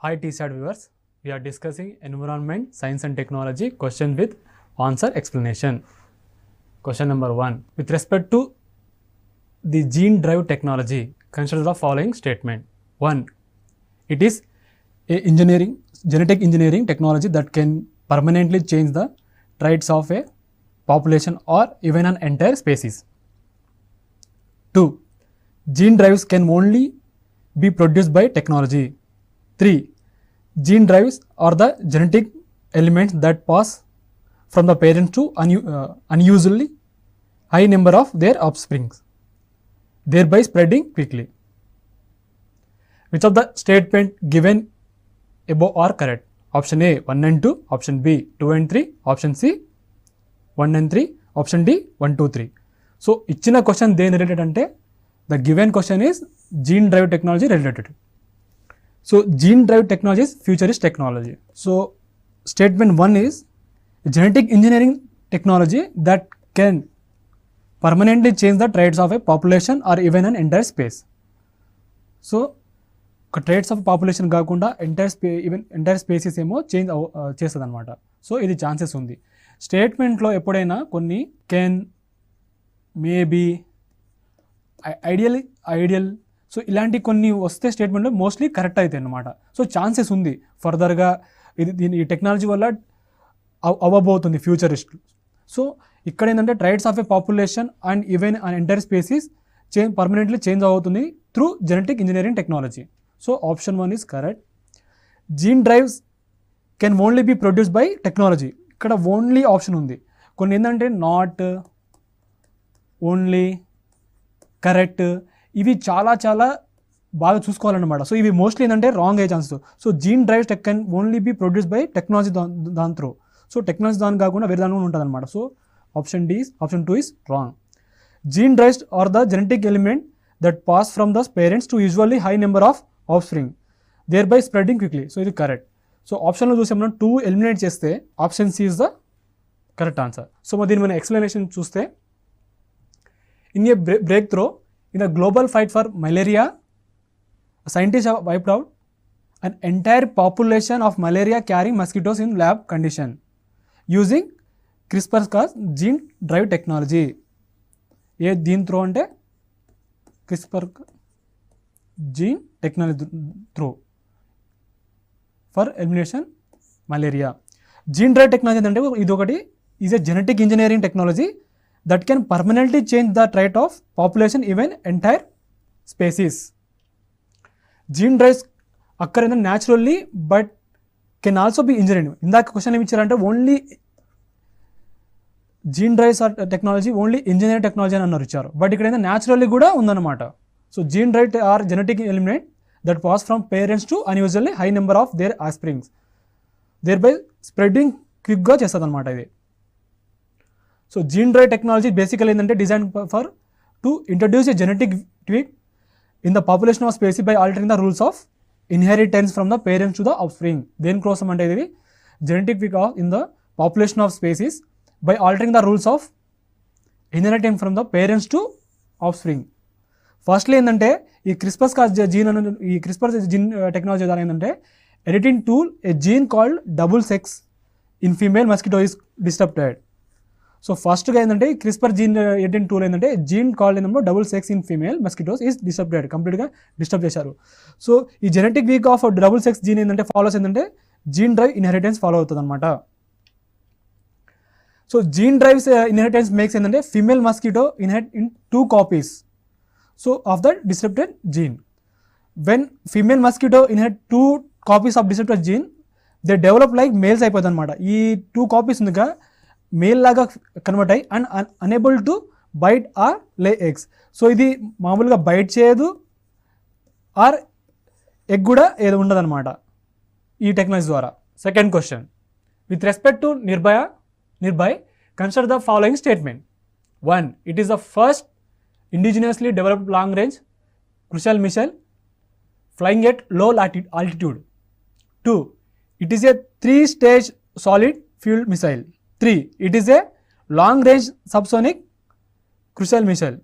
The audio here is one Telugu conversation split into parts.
Hi TSAT viewers, we are discussing environment, science and technology question with answer explanation. Question number 1. With respect to the gene drive technology, consider the following statement. 1. It is a genetic engineering technology that can permanently change the traits of a population or even an entire species. 2. Gene drives can only be produced by technology. 3. Gene drives are the genetic elements that pass from the parents to unusually high number of their offspring, thereby spreading quickly. Which of the statement given above are correct? Option A 1 and 2, option B 2 and 3, option C 1 and 3, option D 1, 2, 3. So, ichina question then related ante the given question is gene drive technology related. So, gene drive technology is futurist technology. So, statement 1 is genetic engineering technology that can permanently change the traits of a population or even an entire space. So, traits of population కాకుండా ఎంటైర్ స్పేసెస్ ఏమో చేంజ్ చేస్తుంది అనమాట. సో ఇది ఛాన్సెస్ ఉంది. స్టేట్మెంట్లో ఎప్పుడైనా కొన్ని కెన్, మేబీ, ఐడియల్ సో ఇలాంటి కొన్ని వస్తే స్టేట్మెంట్లో మోస్ట్లీ కరెక్ట్ అవుతాయి అన్నమాట. సో ఛాన్సెస్ ఉంది ఫర్దర్గా ఈ టెక్నాలజీ వల్ల అవ్వబోతుంది ఫ్యూచరిస్ట్. సో ఇక్కడ ఏంటంటే traits of a population and even an entire species permanently change అవుతుంది through genetic engineering technology. So option 1 is correct. Gene drives can only be produced by technology. ఇక్కడ ఓన్లీ ఆప్షన్ ఉంది. కొన్ని ఏంటంటే నాట్, ఓన్లీ, కరెక్ట్, ఇవి చాలా బాగా చూసుకోవాలన్నమాట. సో ఇవి మోస్ట్లీ ఏంటంటే రాంగ్ అయ్యే chances. So gene drives can only be produce by technology దాని త్రూ. సో టెక్నాలజీ దాని కాకుండా వేరే దాని ఉంటుంది అనమాట. So option 2 is wrong. Gene drives are the genetic element that pass from the parents to usually high number of offspring, thereby spreading quickly. So ఇది కరెక్ట్. సో ఆప్షన్లో చూసే మనం 2 ఎలిమినేట్ చేస్తే option C is the correct answer. So దీని మన ఎక్స్ప్లెనేషన్ చూస్తే, in a breakthrough in the global fight for malaria, scientists have wiped out an entire population of malaria carrying mosquitoes in lab condition using CRISPR-Cas gene drive technology. ఏ దీని త్రో అంటే CRISPR gene technology through for elimination malaria. Gene drive technology అంటే ఇది ఒకటి is a genetic engineering technology that can permanently change the trait of population even entire species. Gene drives occur naturally but can also be engineered. ఇందాక క్వశ్చన్ ఏమి ఇచ్చారంటే only gene drives technology only engineering technology అని అన్నారు ఇచ్చారు, బట్ ఇక్కడ న్యాచురల్లీ కూడా ఉందన్నమాట. So gene drive are genetic element that pass from parents to unusually high number of their offspring, thereby spreading quickగా చేస్తుంది అనమాట ఇది. So gene drive technology basically ఏంటంటే design for to introduce a genetic tweak in the population of species by altering the rules of inheritance from the parents to the offspring. దేనికోసం అంటే ఇది genetic tweak in the population of species by altering the rules of inheritance from the parents to offspring. Firstly ఏంటంటే ఈ CRISPR-Cas జీన్ అనే ఈ CRISPR జీన్ టెక్నాలజీ ద్వారా ఏంటంటే editing tool a gene called 𝗹𝗶𝗁 in female mosquito is disturbed. So ఫస్ట్గా ఏంటంటే ఈ CRISPR జీన్ ఎడిటింగ్ టూల్ ఏంటంటే జీన్ కాల్డ్ ఏంటంటే 𝗹𝗁 in female mosquitoes is disturbed, కంప్లీట్గా డిస్టర్బ్ చేశారు. సో ఈ జెనెటిక్ వీక్ ఆఫ్ 𝗹𝗁 జీన్ ఏంటంటే ఫాలోస్ ఏంటంటే జీన్ డ్రైవ్ ఇన్హెరిటెన్స్ ఫాలో అవుతుంది అనమాట. So gene drives inheritance makes ఏంటంటే female mosquito inherit in 2 copies so of the disrupted gene. When female mosquito inherit 2 copies of disrupted gene, they develop like males అయిపోతుంది అనమాట. ఈ 2 copies ఉందిగా మేల్ లాగా కన్వర్ట్ అయ్యి and unable to bite or lay eggs. So ఇది మామూలుగా బైట్ చేయదు ఆర్ ఎగ్ కూడా ఏది ఉండదు అనమాట ఈ టెక్నాలజీ ద్వారా. Second question, with respect to Nirbhay consider the following statement. 1. It is the first indigenously developed long-range crucial missile flying at low altitude. 2. It is a 3-stage solid fuel missile. 3. It is a long-range subsonic crucial missile.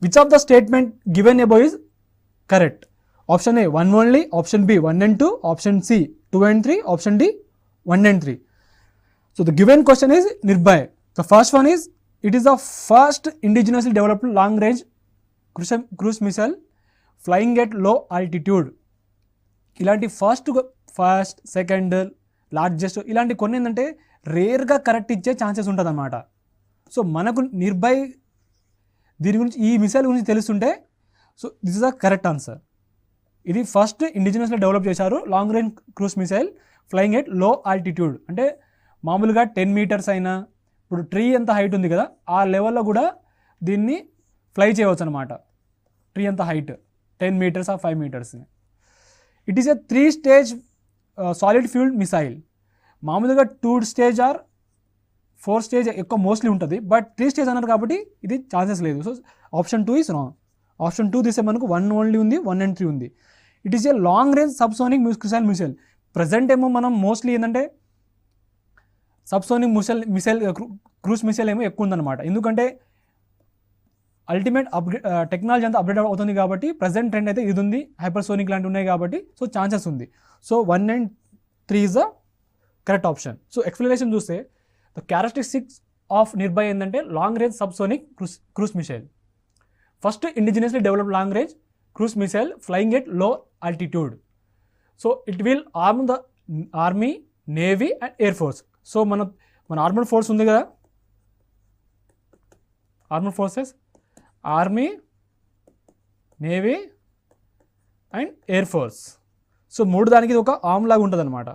Which of the statement given above is correct? Option A 1 only, option B 1 and 2, option C 2 and 3, option D 1 and 3. So the given question is 𝗧𝗧. The first one is, it is the first indigenously developed long range cruise missile flying at low altitude. ఇలాంటి ఫస్ట్ సెకండ్ లార్జెస్ట్ ఇలాంటి కొన్ని ఏంటంటే రేర్గా కరెక్ట్ ఇచ్చే ఛాన్సెస్ ఉంటుంది అన్నమాట. సో మనకు 𝗧𝗧 దీని గురించి ఈ మిసైల్ గురించి తెలుస్తుంటే so this is the correct answer. ఇది ఫస్ట్ ఇండిజినస్లో డెవలప్ చేశారు long range cruise missile flying at low altitude. అంటే మామూలుగా 10 మీటర్స్ అయినా ఇప్పుడు ట్రీ ఎంత హైట్ ఉంది కదా ఆ లెవెల్లో కూడా దీన్ని ఫ్లై చేయవచ్చు అనమాట. ట్రీ ఎంత height 10 metres or 5 metres. It is a 3 stage solid fuel missile. మామూలుగా 2 స్టేజ్ ఆర్ 4 స్టేజ్ ఎక్కువ మోస్ట్లీ ఉంటుంది, బట్ 3 స్టేజ్ అన్నారు కాబట్టి ఇది ఛాన్సెస్ లేదు. So option 2 is wrong. Option 2 తీసే మనకు 1 ఓన్లీ ఉంది, 1 and 3 ఉంది. It is a long range subsonic missile. Present ఏమో మనం మోస్ట్లీ ఏంటంటే సబ్సోనిక్ మిసైల్ క్రూజ్ మిసైల్ ఏమో ఎక్కువ ఉందన్నమాట. ఎందుకంటే అల్టిమేట్ టెక్నాలజీ అంతా అప్డేట్ అవుతుంది కాబట్టి ప్రజెంట్ ట్రెండ్ అయితే ఇది ఉంది, హైపర్సోనిక్ లాంటివి ఉన్నాయి కాబట్టి సో ఛాన్సెస్ ఉంది. So 1 and 3 is the correct option. So explanation చూస్తే ద క్యారెక్టరిస్టిక్స్ ఆఫ్ 𝗧𝗧 ఏంటంటే long range subsonic cruise missile. First indigenously developed long range cruise missile flying at low altitude. So it will arm the army, navy and air force. So మన ఆర్మడ్ ఫోర్స్ ఉంది కదా, armed forces army, navy and air force. So దానికి ఇది ఒక ఆర్మ్ లాగా ఉంటుంది అనమాట.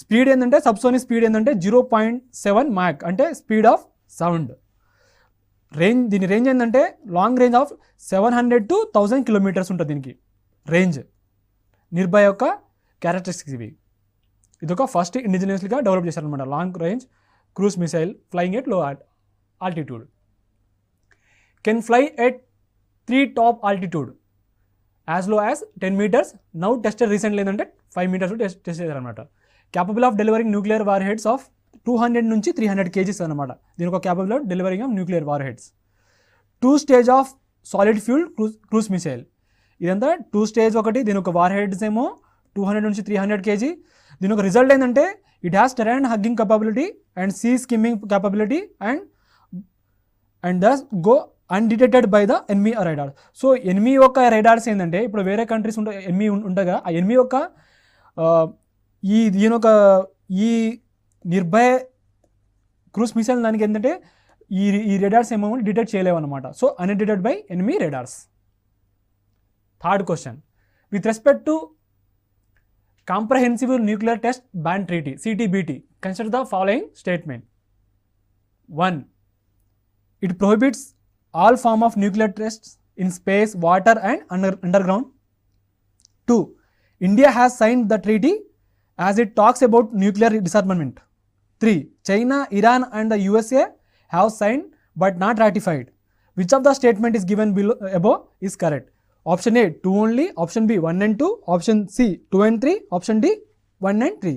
స్పీడ్ ఏంటంటే సబ్సోనిక్ స్పీడ్ ఏంటంటే 0.7 మ్యాక్ అంటే స్పీడ్ ఆఫ్ సౌండ్. దీని రేంజ్ ఏంటంటే long range of 700 to 1000 kilometres ఉంటుంది దీనికి రేంజ్. 𝗧𝗧 యొక్క క్యారెక్టరిస్టిక్స్ ఇవి. ఇది ఒక ఫస్ట్ ఇండిజినియస్గా డెవలప్ చేశారనమాట long range cruise missile flying at low altitude. Can fly at 3 top altitude as low as 10 meters. Now tested recently ఏంటంటే 5 meters టెస్ట్ చేశారనమాట. Capable of delivering nuclear warheads of 200 నుంచి 300 kgs అనమాట. దీని ఒక capable of delivering of nuclear war heads. 2 stage of solid fuel cruise missile. ఇదంతా 2 స్టేజ్ ఒకటి. దీని ఒక వార్ హెడ్స్ ఏమో 200 నుంచి 300 kg. దీని ఒక రిజల్ట్ ఏంటంటే it has terrain hugging capability and sea skimming capability and thus go undetected by the enemy radar. So enemy యొక్క రైడార్స్ ఏంటంటే ఇప్పుడు వేరే కంట్రీస్ ఎనిమీ ఉండగా ఆ ఎనిమీ యొక్క దీని ఒక ఈ 𝗧𝗧 క్రూజ్ మిసైల్ దానికి ఏంటంటే ఈ రేడార్స్ ఏమో డిటెక్ట్ చేయలేవు అనమాట. So undetected by enemy radars. Third question, with respect to comprehensive nuclear test ban treaty CTBT, consider the following statement. 1. It prohibits all form of nuclear tests in space, water and underground. 2. India has signed the treaty as it talks about nuclear disarmament. 3. China, Iran and the USA have signed but not ratified. Which of the statement is given above is correct? Option A 2 only, option B 1 and 2, option C 2 and 3, option D 1 and 3.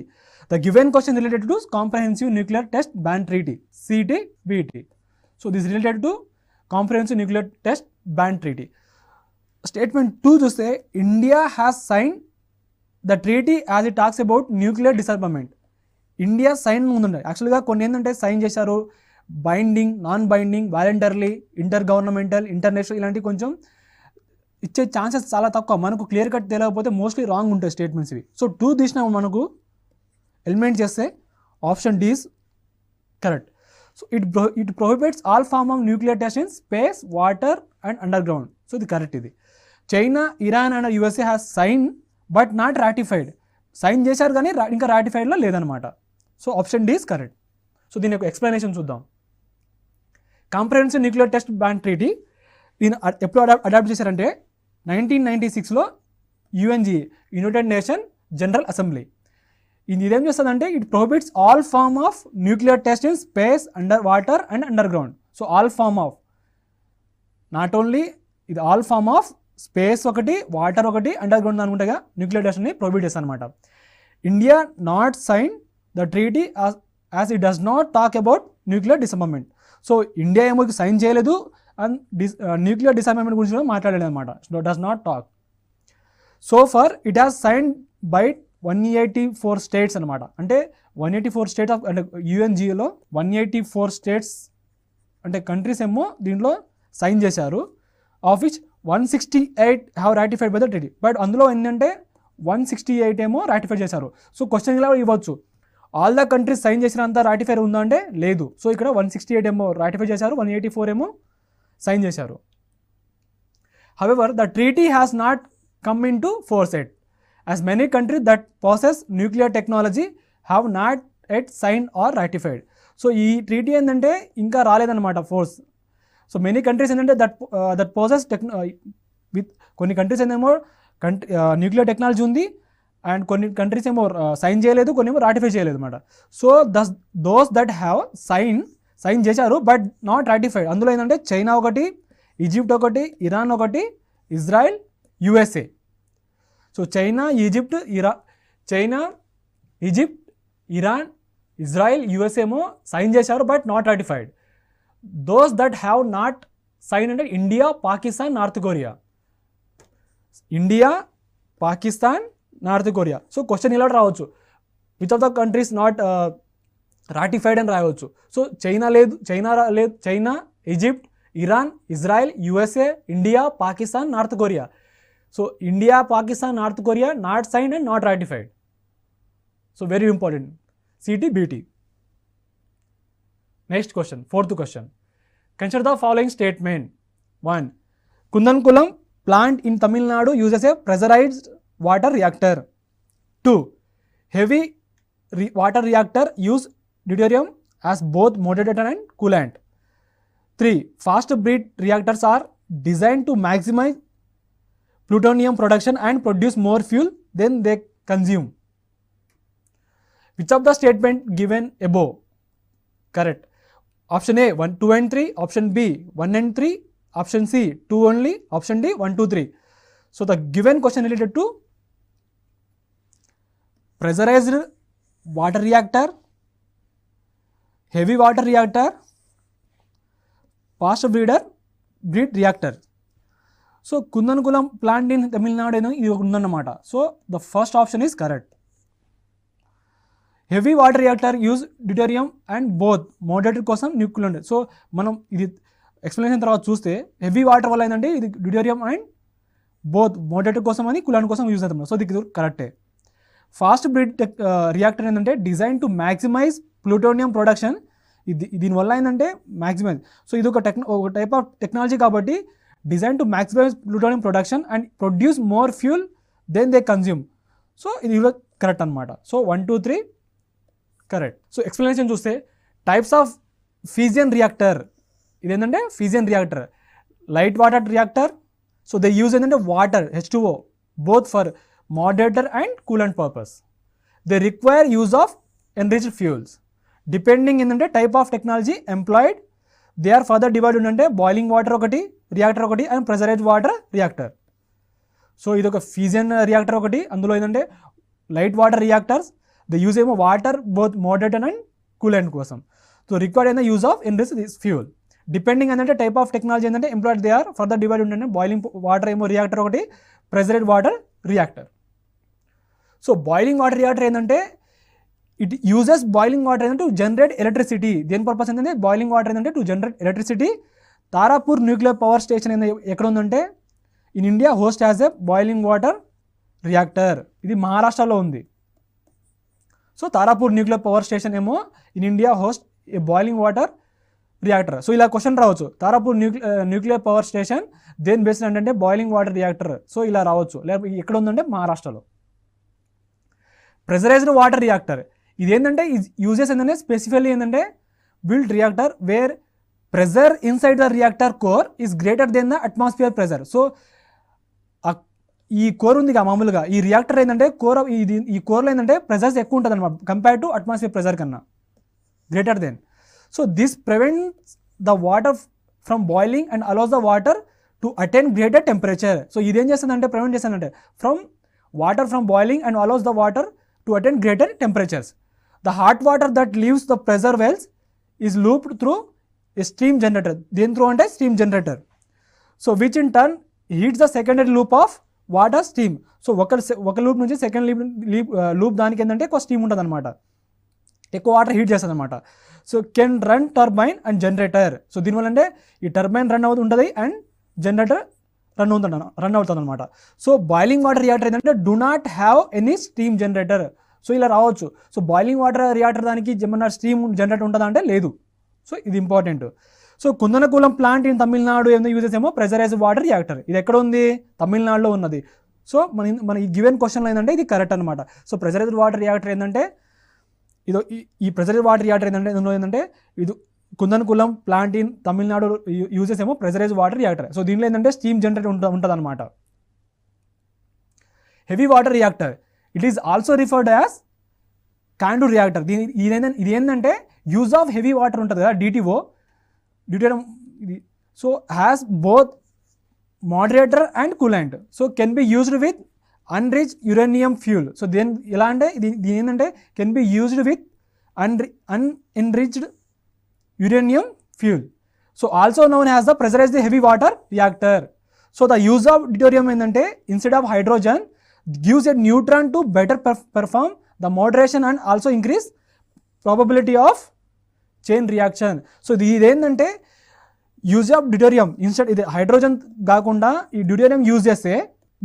The given question related to Comprehensive Nuclear Test Ban Treaty CTBT. So this is related to Comprehensive Nuclear Test Ban Treaty. Statement 2 to say India has signed the treaty as it talks about nuclear disarmament. India sign ముందుండే యాక్చువల్గా కొన్ని ఏంటంటే సైన్ చేశారు, binding, non binding, voluntarily, intergovernmental, international ఇలాంటివి కొంచెం ఇచ్చే ఛాన్సెస్ చాలా తక్కువ. మనకు క్లియర్ కట్ తెలియకపోతే మోస్ట్లీ రాంగ్ ఉంటాయి స్టేట్మెంట్స్ ఇవి. సో 2 తీసిన మనకు ఎలిమెంట్ చేస్తే option D is correct. So it prohibits all form of nuclear test in space, water and underground. So ఇది కరెక్ట్. ఇది China, Iran and USA has sign but not ratified. Sign చేశారు కానీ ఇంకా రాటిఫైడ్లో లేదనమాట. So option D is correct. So దీని యొక్క ఎక్స్ప్లెనేషన్ చూద్దాం. Comprehensive nuclear test ban treaty దీన్ని ఎప్పుడు అడాప్ట్ చేశారంటే 1996లో UNGA, United Nation General Assembly. ఇది ఇదేం చేస్తుందంటే it prohibits all form of nuclear test in space, underwater and underground. So all form of, not only ఇది ఆల్ ఫార్మ్ ఆఫ్ స్పేస్ ఒకటి, వాటర్ ఒకటి, అండర్ గ్రౌండ్ అనుకుంటేగా న్యూక్లియర్ టెస్ట్ని ప్రొహిబిట్ చేస్తాను అనమాట. India not sign the treaty as it does not talk about nuclear disarmament. So India ఏమో సైన్ చేయలేదు అండ్ న్యూక్లియర్ డిసర్మమెంట్ గురించి కూడా మాట్లాడలేదు అనమాట. Does not talk. So for it has signed by 184 states అనమాట. అంటే 184 స్టేట్స్ ఆఫ్ అంటే యుఎన్జిఓలో 184 స్టేట్స్ అంటే కంట్రీస్ ఏమో దీంట్లో సైన్ చేశారు. Of which 168 have ratified by the treaty. But అందులో ఏంటంటే 168 ఏమో రాటిఫై చేశారు. సో క్వశ్చన్ ఇలా ఇవ్వచ్చు, ఆల్ ద కంట్రీస్ సైన్ చేసినంత రాటిఫై ఉందా అంటే లేదు. సో ఇక్కడ 168 ఏమో రాటిఫై చేశారు, 184 ఏమో సైన్ చేశారు. However the treaty has not come into force yet, as many countries that possess nuclear technology have not yet signed or ratified. సో ఈ ట్రీటీ ఏంటంటే ఇంకా రాలేదన్నమాట ఫోర్స్. సో మెనీ కంట్రీస్ ఏంటంటే దట్ పోసెస్ విత్ కొన్ని కంట్రీస్ ఏమో న్యూక్లియర్ టెక్నాలజీ ఉంది అండ్ కొన్ని కంట్రీస్ ఏమో సైన్ చేయలేదు, కొన్ని ఏమో రాటిఫై చేయలేదు అనమాట. So those that have sign చేశారు బట్ నాట్ రాటిఫైడ్. అందులో ఏంటంటే చైనా ఒకటి, ఈజిప్ట్ ఒకటి, ఇరాన్ ఒకటి, Israel, USA. So China, Egypt, Iran, Israel, USA ఏమో సైన్ చేశారు but not ratified. Those that have not sign అంటే India, Pakistan, north Korea. India, Pakistan, north Korea. So question ఇలా రావచ్చు, which of the countries not ratified అని రాయవచ్చు. So China, Egypt, Iran, Israel, USA, India, Pakistan, north Korea. So India, Pakistan, North Korea not signed and not ratified. So very important. CT, BT. Next question, fourth question. Consider the following statement. 1. Kundankulam plant in Tamil Nadu uses a pressurized water reactor. 2. Heavy water reactor use deuterium as both moderator and coolant. 3. Fast breed reactors are designed to maximize plutonium production and produce more fuel than they consume. Which of the statement given above correct? Option A 1, 2 and 3, option B 1 and 3, option C 2 only, option D 1, 2, 3. So the given question related to pressurized water reactor, heavy water reactor, fast breed reactor. So Kudankulam plant in Tamil Nadu అనేది ఇది ఉందన్నమాట. So the first option is correct. Heavy water reactor use deuterium and both moderator కోసం న్యూక్లియర్. సో మనం ఇది ఎక్స్ప్లెనేషన్ తర్వాత చూస్తే హెవీ వాటర్ వల్ల ఏంటంటే ఇది డ్యూటేరియం అండ్ బోత్ మోడరేటర్ కోసం అని కులాన్ కోసం యూజ్ అవుతుంది. సో ఇది కరెక్టే. ఫాస్ట్ బ్రీడ్ రియాక్టర్ ఏంటంటే design to maximise plutonium production. దీనివల్ల ఏంటంటే మ్యాక్సిమైజ్. సో ఇది ఒక టైప్ ఆఫ్ టెక్నాలజీ కాబట్టి designed to maximize plutonium production and produce more fuel than they consume. So ఇది కరెక్ట్ అనమాట. So 1, 2, 3 correct. సో ఎక్స్ప్లెనేషన్ చూస్తే టైప్స్ ఆఫ్ ఫిజియన్ రియాక్టర్, ఇదేంటంటే fission reactor, light water reactor. So they use ఏంటంటే water H2O both for moderator and coolant purpose. They require use of enriched fuels. Depending ఏంటంటే type of technology employed. They are further divide అంటే బాయిలింగ్ వాటర్ ఒకటి, రియాక్టర్ ఒకటి and pressurised water reactor. So ఇది ఒక ఫిజియన్ రియాక్టర్ ఒకటి. అందులో ఏంటంటే light water reactors the use ఏమో water both moderator and coolant కోసం. సో రిక్వైర్డ్ అయిన use of enriched fuel. Depending ఏంటంటే టైప్ ఆఫ్ టెక్నాలజీ ఏంటంటే employed they are further divide ఉంటే బాయిలింగ్ వాటర్ ఏమో రియాక్టర్ ఒకటి, pressurised water reactor. So boiling water reactor ఏంటంటే ఇట్ యూజెస్ బాయిలింగ్ వాటర్ ఏంటంటే టు జనరేట్ ఎలక్ట్రిసిటీ. దేని పర్పస్ ఏంటంటే బాయిలింగ్ వాటర్ ఏంటంటే to generate electricity. Tarapur nuclear power station ఎక్కడ ఉందంటే in India host as a boiling water reactor. ఇది మహారాష్ట్రలో ఉంది. So Tarapur nuclear power station ఏమో in India host a boiling water reactor. So ఇలా క్వశ్చన్ రావచ్చు, తారాపూర్ న్యూక్లియర్ పవర్ స్టేషన్ దేని బేస్డ్ అంటే బాయిలింగ్ వాటర్ రియాక్టర్. సో ఇలా రావచ్చు. లేకపోతే ఎక్కడ ఉందంటే మహారాష్ట్రలో. ప్రెషరైజ్డ్ వాటర్ రియాక్టర్ ఇదేంటంటే యూజెస్ ఏంటంటే స్పెసిఫికల్లీ ఏంటంటే build reactor where pressure inside the reactor core is greater than the atmosphere pressure. So ఈ కోర్ ఉంది మామూలుగా ఈ రియాక్టర్ ఏంటంటే ఈ కోర్లో ఏంటంటే ప్రెజర్స్ ఎక్కువ ఉంటుంది అనమాట కంపేర్ టు అట్మాస్ఫియర్ ప్రెజర్ కన్నా greater than. So this prevents the water from boiling and allows the water to attain greater temperature. So ఇదేం చేస్తుందంటే ప్రివెంట్ చేస్తుందంటే from water from boiling and allows the water to attain greater temperatures. The hot water that leaves the pressure wells is looped through a steam generator. Then through and a steam generator. So which in turn heats the secondary loop of water steam. So ఒక లూప్ నుంచి సెకండ్ లూప్ దానికి ఏంటంటే ఎక్కువ స్టీమ్ ఉంటుంది అనమాట, ఎక్కువ వాటర్ హీట్ చేస్తుంది అనమాట. So can run turbine and generator. So దీనివల్ల అంటే ఈ టర్బైన్ రన్ ఉంటుంది అండ్ జనరేటర్ రన్ అవుతుంది అనమాట. సో బాయిలింగ్ వాటర్ రియాక్టర్ ఏంటంటే do not have any steam generator. So ఇలా రావచ్చు. సో బాయిలింగ్ వాటర్ రియాక్టర్ దానికి ఏమన్నా స్టీమ్ జనరేటర్ ఉంటుందా అంటే లేదు. సో ఇది important. So Kudankulam plant in Tamil Nadu ఏమో యూజ్ చేసేమో ప్రెజరైజ్డ్ వాటర్ రియాక్టర్. ఇది ఎక్కడ ఉంది? తమిళనాడులో ఉన్నది. సో మన ఈ గివెన్ క్వశ్చన్లో ఏంటంటే ఇది కరెక్ట్ అనమాట. సో ప్రెజరైజ్డ్ వాటర్ రియాక్టర్ ఏంటంటే ఇది ఈ ప్రెజరైజ్డ్ వాటర్ రియాక్టర్ ఏంటంటే ఇది Kudankulam plant in Tamil Nadu use చేసేమో ప్రెజరైజ్డ్ వాటర్ రియాక్టర్. సో దీనిలో ఏంటంటే స్టీమ్ జనరేటర్ ఉంటుంది అనమాట. Heavy water reactor it is also referred as CANDU reactor. ఇది ఏంటంటే యూజ్ ఆఫ్ హెవీ వాటర్ ఉంటుంది కదా, డ్యూటేరియం ఇది. So has both moderator and coolant. So can be used with unenriched uranium fuel. So ఎలా అంటే దీని ఏంటంటే can be used with unenriched uranium fuel. So also known as the pressurized heavy water reactor. So the use of deuterium ఏంటంటే instead of hydrogen gives a neutron to better perform the moderation and also increase probability of chain reaction. So ఇది ఏంటంటే యూజ్ ఆఫ్ డ్యూటోరియం ఇన్స్టెడ్ ఇది హైడ్రోజన్ కాకుండా ఈ డ్యూటోరియం యూజ్ చేస్తే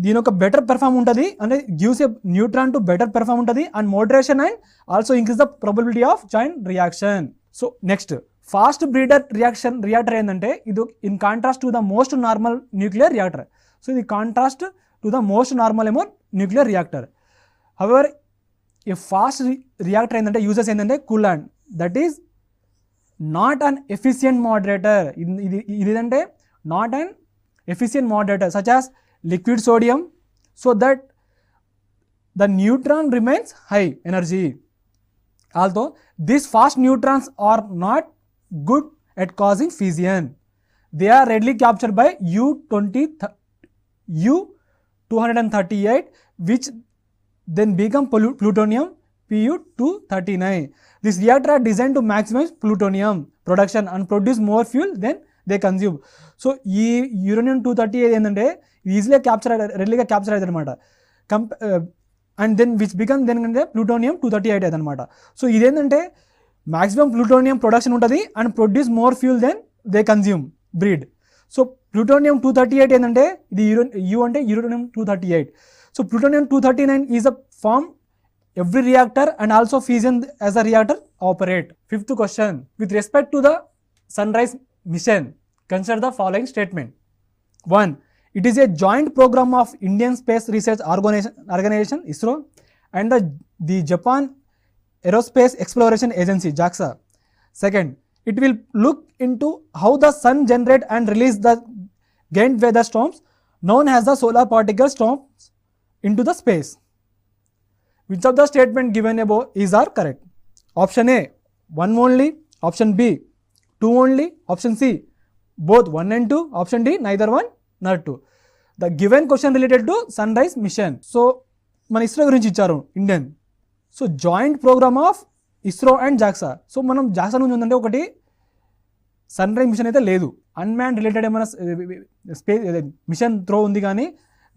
దీని ఒక బెటర్ పెర్ఫామ్ ఉంటుంది అంటే gives a neutron to better perform ఉంటుంది and moderation and also increase the probability of chain reaction. So next fast breeder reactor ఏంటంటే ఇది in contrast to the most normal nuclear reactor. So ఇది contrast to the most normal ఏమో న్యూక్లియర్ రియాక్టర్. హవెవర్ ఈ ఫాస్ట్ రియాక్టర్ ఏంటంటే యూజెస్ ఏంటంటే coolant that is not an efficient moderator. ఇది ఏంటంటే not an efficient moderator such as liquid sodium so that the neutron remains high energy. Although these fast neutrons are not good at causing fission, they are readily captured by U-238 which then become plutonium Pu-239. This reactor are designed to maximize plutonium production and produce more fuel than they consume. So ఈ uranium-238 ఏంటంటే ఈజీగా రెడీగా క్యాప్చర్ అవుతుంది అనమాట. అండ్ దెన్ విచ్ బికమ్ దేనికంటే plutonium-238 అవుతుంది అనమాట. సో ఇదేంటంటే మ్యాక్సిమం ప్లూటోనియం ప్రొడక్షన్ ఉంటుంది and produce more fuel than they consume breed. So plutonium-238 ఏంటంటే ఇది యూ అంటే uranium-238. So plutonium-239 is a form every reactor and also fission as a reactor operate. Fifth question, with respect to the sunrise mission consider the following statement. 1. It is a joint program of Indian Space Research Organization ISRO and the Japan Aerospace Exploration Agency JAXA. Second, it will look into how the sun generate and release the gained weather storms known as the solar particle storms into the space. Which of the statement given above is are correct? Option A 1 only, option B 2 only, option C both 1 and 2, option D neither 1 nor 2. The given question related to sunrise mission. So మన ఇస్రో గురించి ఇచ్చారు Indian. So joint programme of ISRO and JAXA. So మనం జాక్సా నుంచి ఉందంటే ఒకటి సన్ రైజ్ మిషన్ అయితే లేదు, అన్మ్యాన్ రిలేటెడ్ ఏమైనా స్పేస్ మిషన్ త్రో ఉంది, కానీ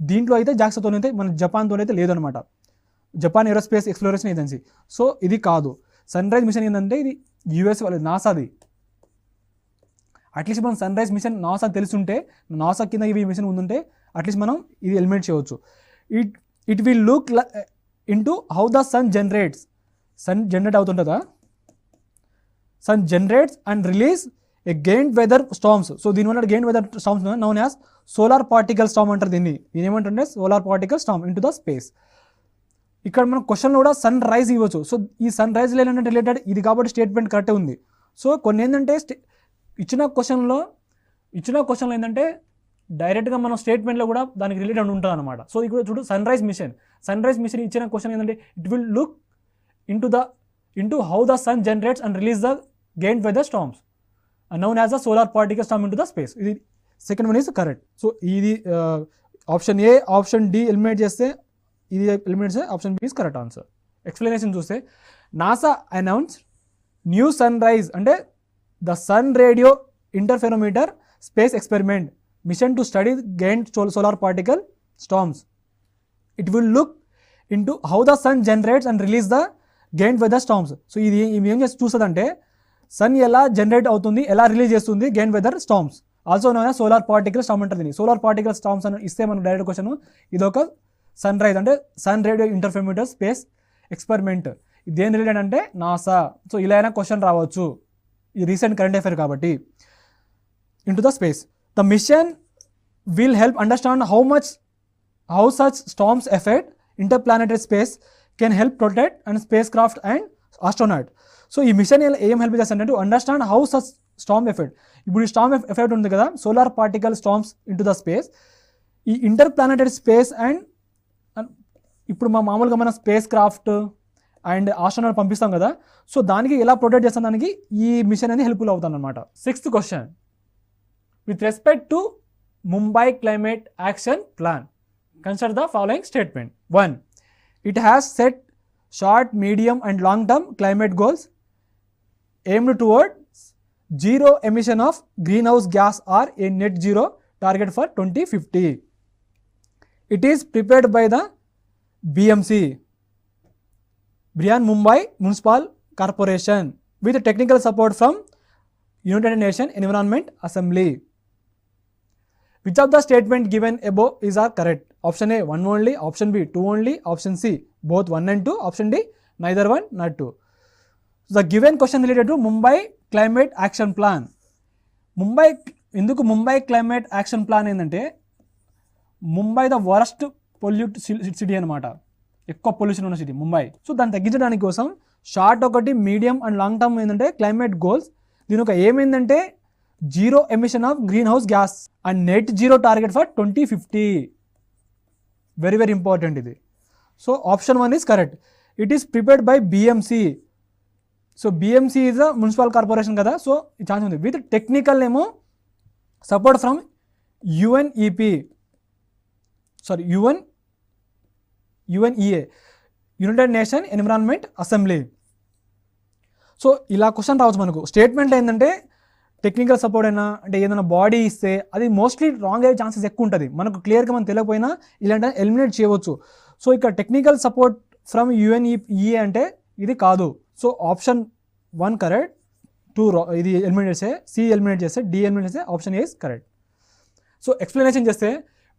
దీంట్లో అయితే జాక్సాతో అయితే మన జపాన్తో అయితే లేదనమాట, Japan aerospace exploration agency. So ఇది కాదు. సన్ రైజ్ మిషన్ ఏంటంటే ఇది యూఎస్ వాళ్ళది, నాసాది. అట్లీస్ట్ మనం సన్ రైజ్ మిషన్ నాసా తెలుసుంటే, నాసా కింద ఇవి మిషన్ ఉందంటే అట్లీస్ట్ మనం ఇది ఎలిమినేట్ చేయవచ్చు. It will look into how the sun generates. Sun generate అవుతుంటుందా, sun generates and release a gained weather storms. So దీనివల్ల gained weather storms known as solar particle storm అంటారు దీన్ని. దీని ఏమంటుంటే solar particle storm into the space. ఇక్కడ మనం క్వశ్చన్లో కూడా సన్ రైజ్ ఇవ్వచ్చు. సో ఈ సన్ రైజ్ ఏంటంటే రిలేటెడ్ ఇది కాబట్టి స్టేట్మెంట్ కరెక్టే ఉంది. సో కొన్ని ఏంటంటే ఇచ్చిన క్వశ్చన్లో ఏంటంటే డైరెక్ట్గా మనం స్టేట్మెంట్లో కూడా దానికి రిలేటెడ్ ఉంటుంది అనమాట. సో ఇక్కడ చూడు సన్ రైజ్ మిషన్ ఇచ్చిన క్వశ్చన్ ఏంటంటే it will look into how the sun generates and release the gained weather storms known as the solar particle storm into the space. ఇది second one is correct. So ఇది option A option D eliminate చేస్తే ఇది elements, option B is correct answer. Explanation చూస్తే NASA announce new sunrise అంటే the sun radio interferometer space experiment mission to study gained solar particle storms it will look into how the sun generates and release the gained weather storms. So ఇది ఏం చేసి చూస్తుందంటే సన్ ఎలా జనరేట్ అవుతుంది, ఎలా రిలీజ్ చేస్తుంది gain weather storms, also known solar particle storm అంటుంది. సోలార్ పార్టికల్ స్టార్మ్స్ అని ఇస్తే మనకు డైరెక్ట్ క్వశ్చన్, ఇది ఒక సన్ రైజ్ అంటే sun radio interferometer space experiment. ఇది దేని రిలేటెడ్ అంటే నాసా. సో ఇలా అయినా క్వశ్చన్ రావచ్చు, ఈ రీసెంట్ కరెంట్ అఫైర్ కాబట్టి. Into the space, the mission will help understand how such storms affect interplanetary space, can help protect and spacecraft and astronaut. So ఈ మిషన్ ఏం హెల్ప్ చేస్తుంది అంటే to understand how such Storm effect. ఇప్పుడు ఈ స్టార్మ్ ఎఫెక్ట్ ఉంది కదా, solar particle storms into the space, ఈ ఇంటర్ప్లానెటరీ స్పేస్ అండ్ ఇప్పుడు మామూలుగా మన స్పేస్ క్రాఫ్ట్ అండ్ ఆస్ట్రోనాట్ పంపిస్తాం కదా, సో దానికి ఎలా ప్రొటెక్ట్ చేస్తాం దానికి ఈ మిషన్ అనేది హెల్ప్ఫుల్ అవుతుంది అనమాట. 6th question, with respect to Mumbai Climate Action Plan, consider the following statement. 1. It has set short, medium and long term climate goals aimed towards zero emission of greenhouse gas or a net zero target for 2050. It is prepared by the BMC, Brihan Mumbai Municipal Corporation, with technical support from United Nations Environment Assembly. Which of the statement given above is are correct? Option A 1 only, option B 2 only, option C both 1 and 2, option D neither 1 nor 2. So the given question related to Mumbai Climate Action Plan. ఎందుకు ముంబై క్లైమేట్ యాక్షన్ ప్లాన్ ఏంటంటే Mumbai the worst pollute city అనమాట, ఎక్కువ పొల్యూషన్ ఉన్న సిటీ ముంబై. సో దాన్ని తగ్గించడానికి కోసం షార్ట్ ఒకటి, మీడియం అండ్ లాంగ్ టర్మ్ ఏంటంటే క్లైమేట్ గోల్స్. దీని ఒక ఏమైందంటే zero emission of green house gas and net zero target for 2050. Very very important ఇది. So option 1 is correct. It is prepared by BMC. So BMC is the municipal corporation కదా, సో ఈ ఛాన్స్ ఉంది. విత్ టెక్నికల్ ఏమో support from UNEA, united nation environment assembly. So ఇలా క్వశ్చన్ రావచ్చు మనకు. స్టేట్మెంట్ ఏంటంటే టెక్నికల్ సపోర్ట్ అయినా అంటే ఏదైనా బాడీ ఇస్తే అది మోస్ట్లీ రాంగ్ అయ్యే ఛాన్సెస్ ఎక్కువ ఉంటుంది. మనకు క్లియర్గా మనం తెలియకపోయినా ఇలాంటి ఎలిమినేట్ చేయవచ్చు. సో ఇక్కడ టెక్నికల్ సపోర్ట్ ఫ్రమ్ యుఎన్ఈఏ అంటే ఇది కాదు. సో ఆప్షన్ 1 కరెక్ట్, 2 ఇది ఎలిమినేట్ చేస్తే, సి ఎలిమినేట్ చేస్తే, డి ఎలిమినేట్ చేస్తే option A is correct. So explanation చేస్తే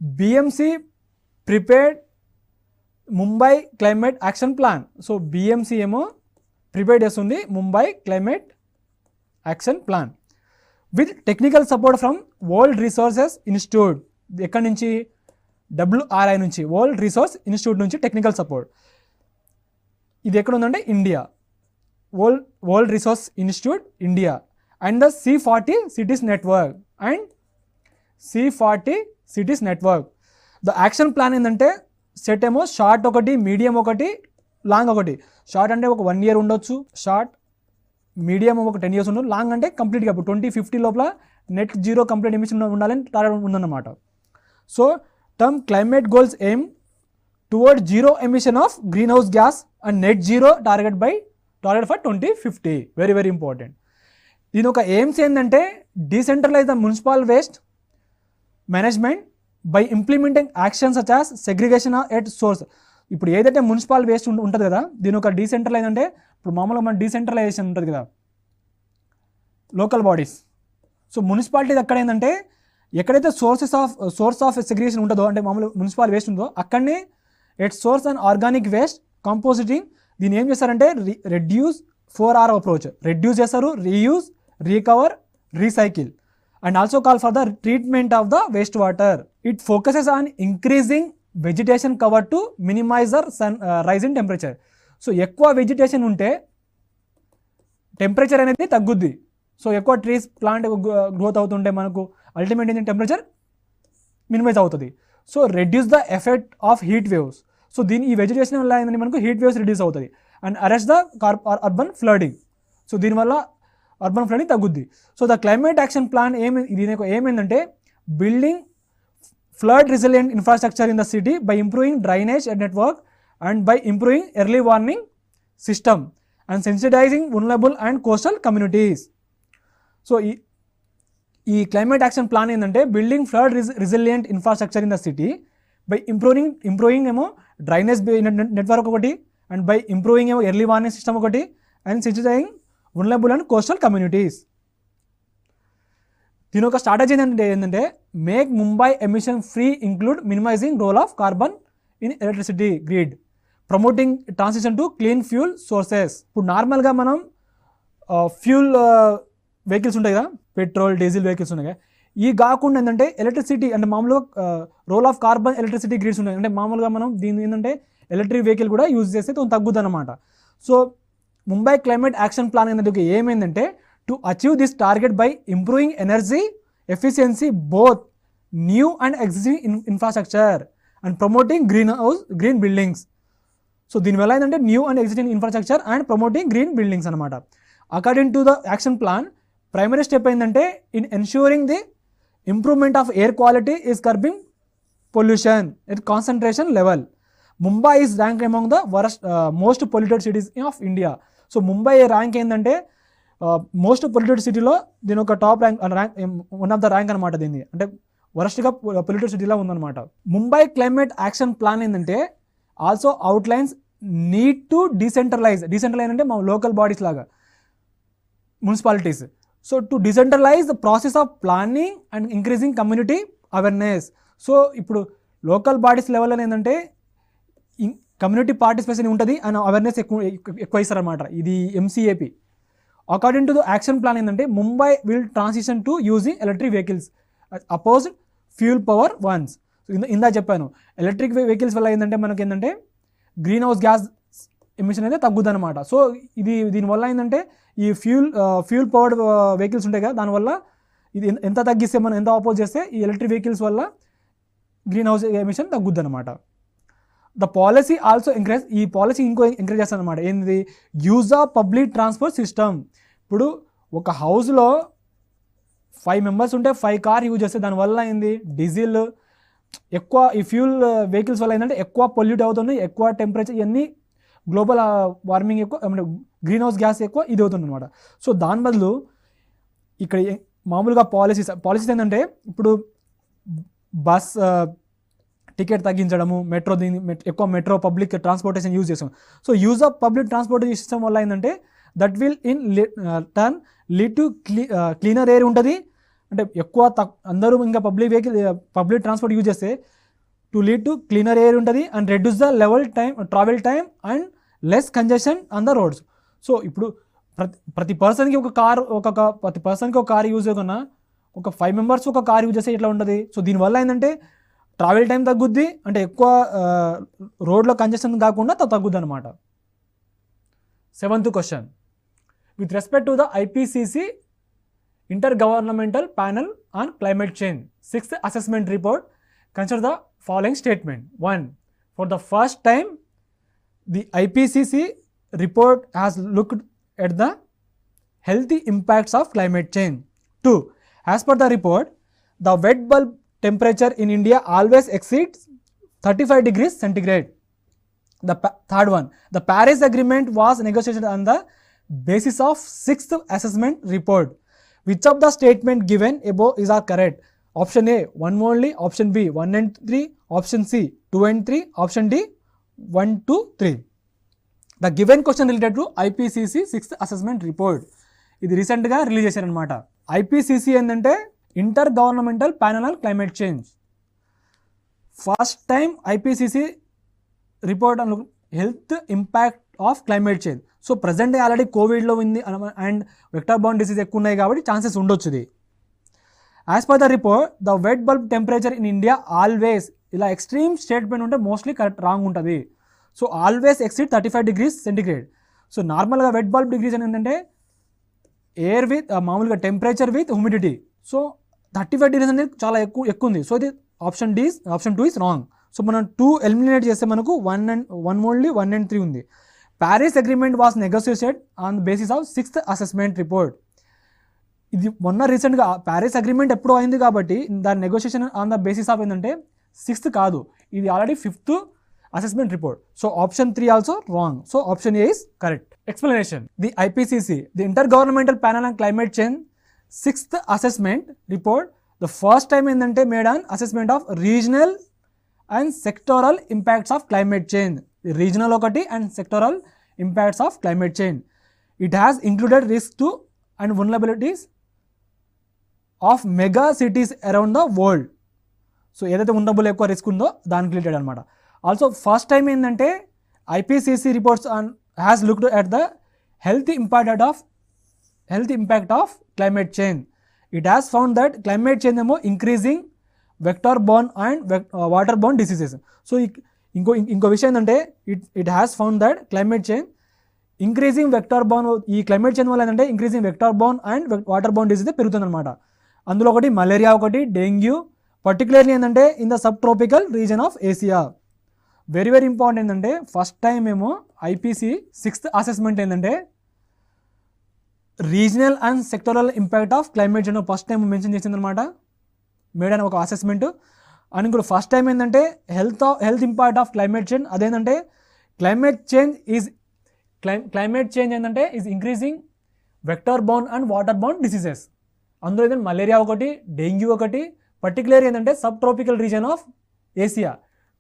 BMC prepared Mumbai climate action plan. So BMC ఏమో ప్రిపేర్ చేస్తుంది Mumbai climate action plan with technical support from world resources institute. ఎక్కడి నుంచి? WRI నుంచి, వరల్డ్ రిసోర్స్ ఇన్స్టిట్యూట్ నుంచి టెక్నికల్ సపోర్ట్. ఇది ఎక్కడ ఉందంటే India, world resource institute India. And the C40 cities network and C40 cities network. The action plan ఏంటంటే సెట్ ఏమో షార్ట్ ఒకటి, మీడియం ఒకటి, లాంగ్ ఒకటి. షార్ట్ అంటే ఒక 1 year ఉండొచ్చు, షార్ట్ మీడియం ఒక 10 years ఉండదు, లాంగ్ అంటే కంప్లీట్గా ఇప్పుడు 2050 లోపల నెట్ జీరో కంప్లీట్ ఎమిషన్ ఉండాలని టార్గెట్ ఉందన్నమాట. So term climate goals aim towards zero emission of green house gas and net zero target for 2050. Very very important. దీని ఒక ఎయిమ్స్ ఏంటంటే decentralise the municipal waste management by implementing actions such as segregation at source. ఇప్పుడు ఏదైతే మున్సిపల్ వేస్ట్ ఉంటుంది కదా, దీని ఒక డీసెంట్రలైజ్ అంటే ఇప్పుడు మామూలుగా మన డీసెంట్రలైజేషన్ ఉంటుంది కదా, లోకల్ బాడీస్. సో మున్సిపాలిటీ అక్కడ ఏంటంటే ఎక్కడైతే సోర్స్ ఆఫ్ సెగ్రిగేషన్ ఉంటుందో అంటే మామూలు మున్సిపల్ వేస్ట్ ఉందో అక్కడనే at source and organic waste composting. దీన్ని ఏం చేస్తారంటే రెడ్యూస్ 4R అప్రోచ్. రెడ్యూస్ చేస్తారు, reuse, recover, recycle and also call for the treatment of the waste water. It focuses on increasing vegetation cover to minimise rise in temperature. So ఎక్కువ వెజిటేషన్ ఉంటే టెంపరేచర్ అనేది తగ్గుద్ది. సో ఎక్కువ ట్రీస్ ప్లాంట్ గ్రోత్ అవుతుంటే మనకు అల్టిమేట్ ఏంటంటే టెంపరేచర్ మినిమైజ్ అవుతుంది. So reduce the effect of heat waves. So ఈ వెజిటేషన్ వల్ల ఏంటంటే మనకు హీట్ వేవ్స్ రిడ్యూస్ అవుతుంది. And arrest the urban flooding. So దీనివల్ల అర్బన్ ఫ్లడింగ్ తగ్గుద్ది. So the climate action plan దీని ఏమైందంటే building flood resilient infrastructure in the city by improving drainage network and by improving early warning system and sensitizing vulnerable and coastal communities. So ఈ క్లైమేట్ యాక్షన్ ప్లాన్ ఏంటంటే building flood resilient infrastructure in the city by improving ఏమో డ్రైనేజ్ నెట్వర్క్ ఒకటి, and by improving early warning system ఒకటి, and sensitizing vulnerable and coastal communities. దీని ఒక స్ట్రాటజీ ఏంటంటే make Mumbai emission free include minimizing role of carbon in electricity grid, promoting transition to clean fuel sources. ఇప్పుడు నార్మల్గా మనం ఫ్యూల్ వెహికల్స్ ఉంటాయి కదా, పెట్రోల్ డీజిల్ వెహికల్స్ ఉన్నాయి కదా, ఈ కాకుండా ఏంటంటే ఎలక్ట్రిసిటీ అంటే మామూలుగా role of carbon electricity grids ఉన్నాయి. అంటే మామూలుగా మనం దీని ఏంటంటే ఎలక్ట్రిక్ వెహికల్ కూడా యూజ్ చేస్తే తగ్గుద్ది అనమాట. So Mumbai climate action plan ఏంటంటే ఏమైందంటే to achieve this target by improving energy efficiency both new and existing infrastructure and promoting green buildings. So దీనివల్ల ఏంటంటే new and existing infrastructure and promoting green buildings అనమాట. According to the action plan primary step ఏంటంటే in ensuring the improvement of air quality is curbing pollution at concentration level. Mumbai is rank among the most polluted cities of India. So Mumbai rank ఏంటంటే మోస్ట్ పొల్యూటెడ్ సిటీలో దీని ఒక top rank one of the rank అనమాట. దీన్ని అంటే వరస్ట్గా పొల్యూటెడ్ సిటీలో ఉందన్నమాట. ముంబై క్లైమేట్ యాక్షన్ ప్లాన్ ఏంటంటే also outlines need to decentralise అంటే మా లోకల్ బాడీస్ లాగా municipalities. So to decentralise the process of planning and increasing community awareness. So ఇప్పుడు లోకల్ బాడీస్ లెవెల్లో ఏంటంటే కమ్యూనిటీ పార్టిసిపేషన్ ఉంటుంది అండ్ అవేర్నెస్ ఎక్కువ ఇస్తారన్నమాట. ఇది MCAP. According to the action plan ఏంటంటే Mumbai will transition to using electric vehicles opposed fuel power once. ఇందా చెప్పాను ఎలక్ట్రిక్ వెహికల్స్ వల్ల ఏంటంటే మనకి ఏంటంటే గ్రీన్ హౌస్ గ్యాస్ ఎమిషన్ అయితే తగ్గుద్ది అనమాట. సో దీనివల్ల ఏంటంటే ఈ ఫ్యూల్ పవర్డ్ వెహికల్స్ ఉంటాయి కదా, దానివల్ల ఇది ఎంత తగ్గిస్తే మనం ఎంత అపోజ్ చేస్తే ఈ ఎలక్ట్రిక్ వెహికల్స్ వల్ల గ్రీన్ హౌస్ ఎమిషన్ తగ్గుద్ది అనమాట. ద పాలసీ ఆల్సో ఎంకరేజ్, ఈ పాలసీ ఇంకో ఎంకరేజ్ చేస్తాను అనమాట. ఏంది use of public transport system. ఇప్పుడు ఒక హౌస్లో 5 మెంబర్స్ ఉంటే 5 కార్ యూజ్ చేస్తే దానివల్ల ఏంది డీజిల్ ఎక్కువ, ఈ ఫ్యూల్ వెహికల్స్ వల్ల ఏంటంటే ఎక్కువ పొల్యూట్ అవుతుంది, ఎక్కువ టెంపరేచర్, ఇవన్నీ గ్లోబల్ వార్మింగ్ ఎక్కువ, అంటే గ్రీన్ హౌస్ గ్యాస్ ఎక్కువ ఇది అవుతుంది అనమాట. సో దాని బదులు ఇక్కడ మామూలుగా పాలసీస్ ఏంటంటే ఇప్పుడు బస్ టికెట్ తగ్గించడము, ఎక్కువ మెట్రో పబ్లిక్ ట్రాన్స్పోర్టేషన్ యూజ్ చేస్తాం. So use of public transportation system వల్ల ఏంటంటే that will in turn lead to cleaner air ఉంటుంది. అంటే ఎక్కువ అందరూ ఇంకా పబ్లిక్ ట్రాన్స్పోర్ట్ యూజ్ చేస్తే to lead to cleaner air ఉంటుంది and reduce the travel time and less congestion on the roads. So ఇప్పుడు ప్రతి పర్సన్కి ప్రతి పర్సన్కి ఒక కార్ యూజ్ చేయకుండా ఒక 5 మెంబర్స్ ఒక కార్ యూజ్ చేస్తే ఇట్లా ఉంటుంది. సో దీనివల్ల ఏంటంటే ట్రావెల్ టైం తగ్గుద్ది, అంటే ఎక్కువ రోడ్లో కంజెషన్ కాకుండా తగ్గుద్ది అనమాట. 7th question, with respect to the IPCC Intergovernmental Panel on Climate Change 6th Assessment Report, consider the following statement. 1. For the first time, the IPCC report has looked at the healthy impacts of climate change. 2. As per the report, the wet bulb temperature in India always exceeds 35 degrees centigrade. The third one, the Paris Agreement was negotiated on the basis of 6th Assessment Report. Which of the statement given above is are correct? Option A 1 only, option B 1 and 3, option C 2 and 3, option D 1, 2, 3. The given question related to IPCC 6th Assessment Report. ఇది రీసెంట్గా రిలీజ్ చేశారనమాట. IPCC ఏంటంటే inter governmental panel on climate change. First time IPCC report on health impact of climate change. So present already కోవిడ్లో ఉంది అండ్ వెక్టర్ బార్న్ డిసీజ్ ఎక్కువ ఉన్నాయి కాబట్టి ఛాన్సెస్ ఉండొచ్చు. ఇది as per the report the wet bulb temperature in India always, ఇలా ఎక్స్ట్రీమ్ స్టేట్మెంట్ ఉంటే మోస్ట్లీ కరెక్ట్ రాంగ్ ఉంటుంది. So always exceed 35 degrees centigrade. So నార్మల్గా వెట్ బల్బ్ డిగ్రీస్ ఏంటంటే ఎయిర్ విత్ మామూలుగా temperature with humidity. So 35 degrees అనేది చాలా ఎక్కువ ఉంది. సో ఇది ఆప్షన్ 2 ఇస్ రాంగ్. సో మనం 2 ఎలిమినేట్ చేస్తే మనకు 1 ఓన్లీ 1 and 3 ఉంది. Paris agreement was negotiated on the basis of 6th assessment report. ఇది మొన్న రీసెంట్గా ప్యారిస్ అగ్రిమెంట్ ఎప్పుడో అయింది కాబట్టి దాని negotiation on the basis of ఏంటంటే 6th కాదు, ఇది already 5th assessment report. So option 3 also wrong. So option A is correct. Explanation, the IPCC, the intergovernmental panel on climate change 6th assessment report the first time ఏంటంటే made an assessment of regional and sectoral impacts of climate change. Regional ఒకటి and sectoral impacts of climate change. It has included risk to and vulnerabilities of mega cities around the world. So ఏదైతే వల్నరబుల్ ఎక్కువ రిస్క్ ఉందో దానికి రిలేటెడ్ అనమాట. ఆల్సో ఫస్ట్ టైం ఏంటంటే IPCC reports has looked at the health impact of climate change. It has found that climate change ఏమో increasing vector borne and water borne diseases. So ఇంకో విషయం ఏంటంటే it has found that climate change increasing vector borne, ఈ climate change వల్ల ఏంటంటే increasing vector borne and water borne disease పెరుగుతుంది అనమాట. అందులో ఒకటి మలేరియా, ఒకటి డెంగ్యూ, పర్టికులర్లీ ఏంటంటే in the sub tropical region of Asia. Very very important ఏంటంటే ఫస్ట్ టైం ఏమో IPCC 6th అసెస్మెంట్ ఏంటంటే regional and sectoral impact of climate change first time mention చేసింది అనమాట, మేడ్ అని ఒక అసెస్మెంట్. అని కూడా ఫస్ట్ టైం ఏంటంటే health impact of climate change, అదేంటంటే క్లైమేట్ చేంజ్ ఏంటంటే is increasing vector borne and water borne diseases. అందులో ఏంటంటే మలేరియా ఒకటి, డెంగ్యూ ఒకటి, పర్టికులర్ ఏంటంటే subtropical region of Asia.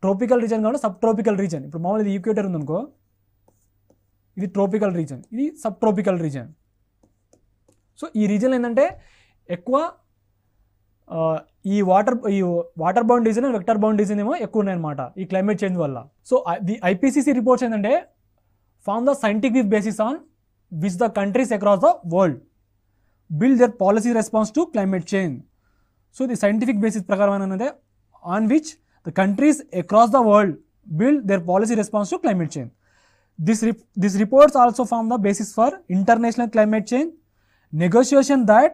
Tropical region కాబట్టి సబ్ ట్రోపికల్ రీజన్. ఇప్పుడు మామూలు ఇది ఈక్వేటర్ ఉందనుకో, ఇది ట్రోపికల్ రీజన్, ఇది సబ్ ట్రోపికల్ రీజన్. సో ఈ రీజన్ ఏంటంటే ఎక్కువ ఈ water bound design and vector bound design ఏమో ఎక్కువ ఉన్నాయన్నమాట ఈ క్లైమేట్ చేంజ్ వల్ల. సో ది IPCC రిపోర్ట్స్ ఏంటంటే form the scientific basis on which the countries across the world build their policy response to climate change. So the scientific basis ప్రకారం ఏంటంటే on which the countries across the world build their policy response to climate change. These reports also form the basis for international climate change negotiation that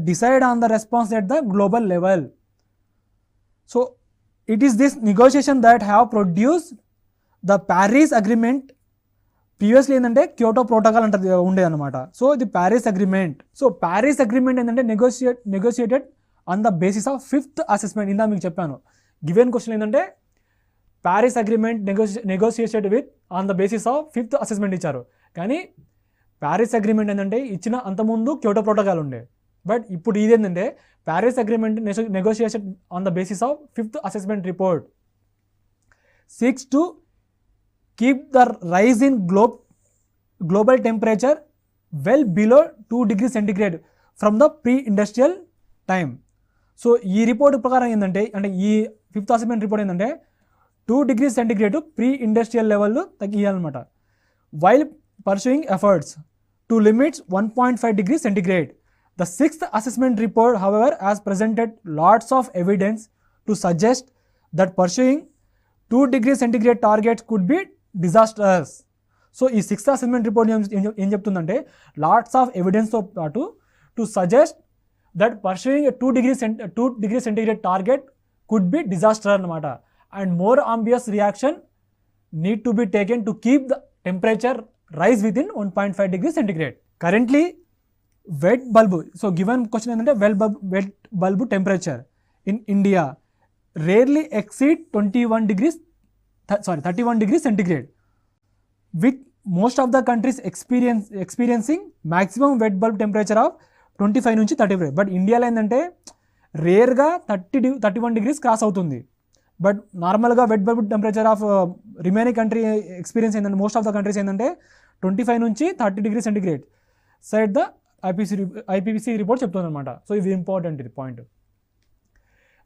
decide on the response at the global level. So it is this negotiation that have produced the Paris Agreement. Previously ఏంటంటే క్యోటో ప్రోటోకాల్ అంటే ఉండేది అనమాట. So the Paris agreement. So Paris agreement ఏంటంటే negotiated on the basis of 5th assessment. ఇందా మీకు చెప్పాను, గివెన్ క్వశ్చన్ ఏంటంటే Paris agreement negotiated with on the basis of 5th assessment ఇచ్చారు. కానీ ప్యారిస్ అగ్రిమెంట్ ఏంటంటే ఇచ్చిన అంతకుముందు క్యోటో ప్రోటోకాల్ ఉండే, బట్ ఇప్పుడు ఇదేంటంటే Paris agreement negotiation on the basis of 5th assessment report seeks to keep the rise in global temperature well below 2 degrees centigrade from the pre-industrial time. So ఈ రిపోర్ట్ ప్రకారం ఏంటంటే అంటే ఈ 5th అసెస్మెంట్ రిపోర్ట్ ఏంటంటే 2 degrees centigrade pre-industrial level తగ్గియాలన్నమాట. While pursuing efforts to limit 1.5 degrees centigrade. The 6th assessment report, however, has presented lots of evidence to suggest that pursuing 2 degrees centigrade targets could be disastrous. So, ఈ 6th assessment report ఏం చెప్తుందంటే lots of evidence తో పాటు to suggest that pursuing a 2 degree centigrade target could be disaster అన్నమాట. And more ambitious reaction need to be taken to keep the temperature rise within 1.5 degrees centigrade. Currently, wet bulb. So, given question ఏంటంటే wet bulb temperature in India rarely exceed 31 degrees centigrade, with most of the countries experiencing maximum wet bulb temperature of 25 నుంచి 35. బట్ ఇండియాలో ఏంటంటే రేర్గా 31 degrees క్రాస్ అవుతుంది. బట్ నార్మల్గా wet bulb temperature of remaining country experience ఏంటంటే మోస్ట్ ఆఫ్ ద కంట్రీస్ ఏంటంటే 25 నుంచి 30 degrees centigrade side the IPCC report చెప్తుంది అనమాట. సో ఇది ఇంపార్టెంట్ ఇది point.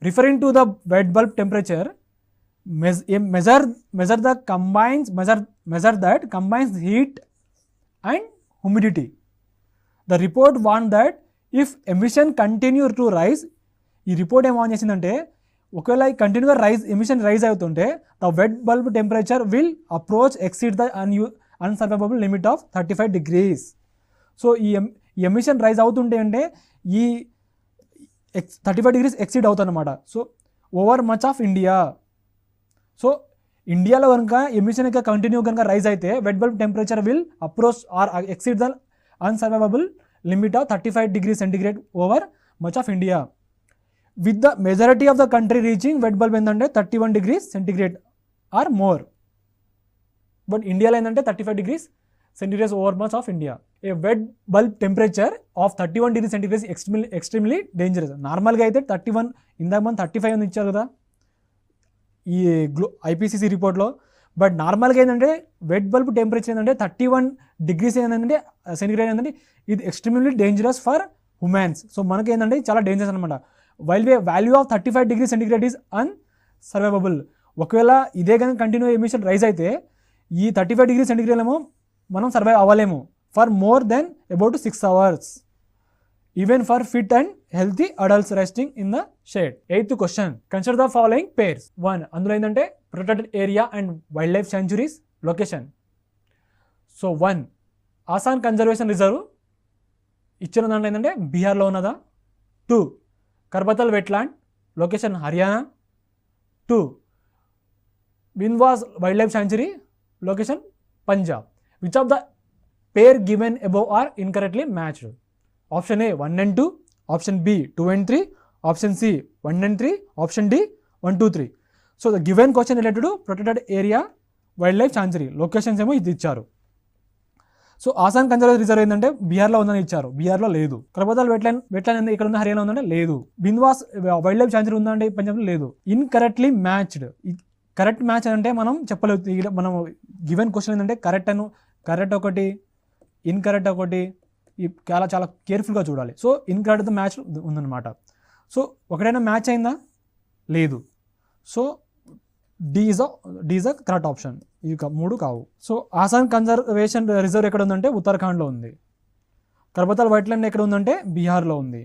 Referring to the wet bulb temperature measure that combines heat and humidity. The report warned that if emission continue to rise, ఈ రిపోర్ట్ ఏమో చేసిందంటే ఒకవేళ కంటిన్యూగా ఎమిషన్ రైజ్ అవుతుంటే the wet bulb temperature will approach exceed the unsurvivable limit of 35 degrees. So ఈ ఎమిషన్ రైజ్ అవుతుంటే అంటే ఈ 35 degrees ఎక్సీడ్ అవుతుంది అనమాట. So over much of India. సో ఇండియాలో కనుక ఎమిషన్ ఇంకా కంటిన్యూ కనుక రైజ్ అయితే wet bulb temperature will approach or exceed the unsurvivable limit of 35 degrees centigrade over much of India, with the majority of the country reaching wet bulb ఏంటంటే 31 degrees centigrade or more. But ఇండియాలో ఏంటంటే 35 degrees centigrade over much of India. A wet bulb temperature of 31 degrees centigrade extremely dangerous. నార్మల్గా అయితే 31, ఇందాక మనం 35 అని ఇచ్చారు కదా, ఈ IPCC రిపోర్ట్లో. బట్ నార్మల్గా ఏంటంటే వెట్ బల్బ్ టెంపరేచర్ ఏంటంటే 31 degrees ఏంటంటే సెంటిగ్రేడ్ ఏంటంటే ఇది extremely dangerous for humans. So మనకి ఏంటంటే చాలా డేంజరస్ అనమాట. While value of 35 degrees centigrade is unsurvivable. ఒకవేళ ఇదే కానీ కంటిన్యూ ఎమిషన్ రైజ్ అయితే ఈ 35 degrees సెంటిగ్రేడ్ ఏమో మనం సర్వైవ్ అవ్వలేము for more then about 6 hours. Even for fit and healthy adults resting in the shade. 8th question. Consider the following pairs. 1 అందులో ఏంటంటే protected area and wildlife sanctuaries location. So 1 Asan conservation reserve ఇచ్చిన దాంట్లో ఏంటంటే బీహార్లో ఉన్నదా. 2 కర్బతల్ వెట్లాండ్ లొకేషన్ హర్యానా. 2 బిన్వాస్ wildlife sanctuary location Punjab. Which of the pair given above are incorrectly matched. Option A 1 and 2, option B 2 and 3, option C 1 and 3, option D 1, 2, 3. So the given question related to protected area wild life sanctuary locations ఏమో ఇది ఇచ్చారు. సో ఆసాన్ కన్జర్వేషన్ రిజర్వ్ ఏంటంటే బీహార్లో ఉందని ఇచ్చారు, బీహార్లో లేదు. కర్బతల్ వెట్లాండ్ ఇక్కడ ఉంది హర్యానా ఉందంటే లేదు. బిన్వాస్ వైల్డ్ లైఫ్ శాంచురీ ఉందంటే పంజాబ్లో లేదు. Incorrectly matched. కరెక్ట్ మ్యాచ్ అంటే మనం చెప్పలేదు. మనం గివెన్ క్వశ్చన్ ఏంటంటే కరెక్ట్ ఒకటి, ఇన్కరెక్ట్ ఒకటి, చాలా కేర్ఫుల్గా చూడాలి. సో ఇన్కరెక్ట్ మ్యాచ్ ఉందన్నమాట. సో ఒకటైనా మ్యాచ్ అయిందా, లేదు. So D is a correct option. ఇవి 3 కావు. సో ఆసాన్ కన్జర్వేషన్ రిజర్వ్ ఎక్కడ ఉందంటే ఉత్తరాఖండ్లో ఉంది. కర్బతల్ వైల్డ్ ఎక్కడ ఉందంటే బీహార్లో ఉంది.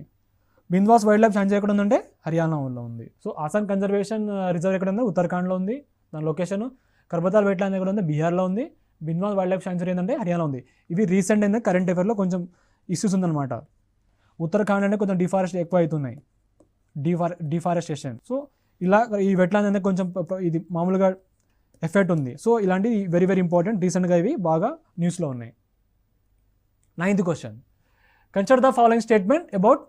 బిన్వాస్ వైల్డ్ లైఫ్ శాంచురీ ఎక్కడ ఉందంటే హర్యానాలో ఉంది. సో ఆసాన్ కన్జర్వేషన్ రిజర్వ్ ఎక్కడ ఉంది, ఉత్తరాఖండ్లో ఉంది దాని లొకేషన్. కర్బతల్ వైల్డ్ ఎక్కడ ఉంది, బీహార్లో ఉంది. బిన్వాస్ వైల్డ్ లైఫ్ శాంచురీ ఏంటంటే హర్యానా ఉంది. ఇవి రీసెంట్ ఏంటంటే కరెంట్ అఫేర్లో కొంచెం ఇష్యూస్ ఉందన్నమాట. ఉత్తరాఖండ్ అంటే కొంచెం ఎక్కువ అవుతున్నాయి, డిఫారెస్టేషన్. సో ఇలా ఈ వెట్లాండ్ అనేది కొంచెం ఇది మామూలుగా ఎఫెక్ట్ ఉంది. సో ఇలాంటివి వెరీ వెరీ ఇంపార్టెంట్. రీసెంట్గా ఇవి బాగా న్యూస్లో ఉన్నాయి. 9th question. Consider the following statement about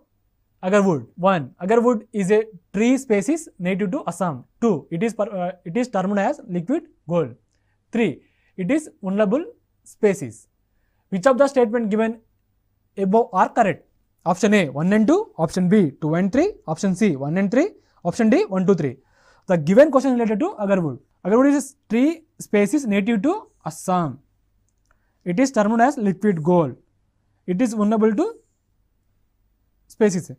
agarwood. 1 agarwood is a tree species native to Assam. 2 it is termed as liquid gold. 3 it is vulnerable species. Which of the statement given above are correct? Option A 1 and 2, option B 2 and 3, option C 1 and 3, option D 1, 2, 3. The given question related to agarwood. Agarwood is a tree species native to Assam. It is termed as liquid gold. It is vulnerable to species.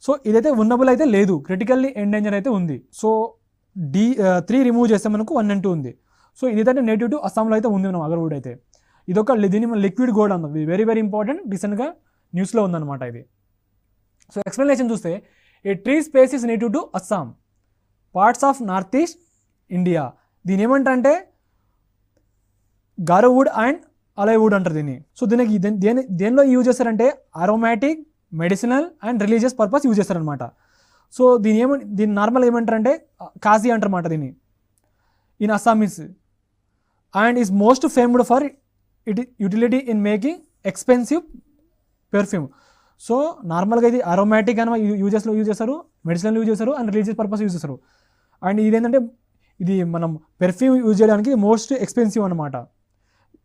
So ఇదైతే vulnerable అయితే లేదు, క్రిటికల్లీ ఎండేంజర్ అయితే ఉంది. సో D3 రిమూవ్ చేస్తే మనకు 1 and 2 ఉంది. సో ఇదైతే నేటివ్ టు అస్సాంలో అయితే ఉంది మనం అగర్వుడ్ అయితే. దీన్ని మనం లిక్విడ్ గోల్డ్ అందాం. ఇది వెరీ వెరీ ఇంపార్టెంట్, రీసెంట్గా న్యూస్లో ఉందన్నమాట ఇది. సో ఎక్స్ప్లెనేషన్ చూస్తే ఏ tree species native to Assam, parts of north east India. దీని ఏమంటారంటే గారోవుడ్ అండ్ అలైవుడ్ అంటారు దీన్ని. సో దీనికి దేనిలో యూజ్ చేస్తారంటే aromatic, medicinal and religious purpose use చేస్తారనమాట. సో దీన్ని నార్మల్ ఏమంటారంటే కాజీ అంటారన్నమాట దీన్ని in Assamese. And is most famed for it utility in making expensive perfume. So నార్మల్గా ఇది అరోమాటిక్ అని యూజ్ చేస్తారు, మెడిసినల్ యూజ్ చేస్తారు అండ్ రిలీజియస్ పర్పస్ యూజ్ చేస్తారు. అండ్ ఇదేంటంటే ఇది మనం పెర్ఫ్యూమ్ యూజ్ చేయడానికి మోస్ట్ ఎక్స్పెన్సివ్ అనమాట.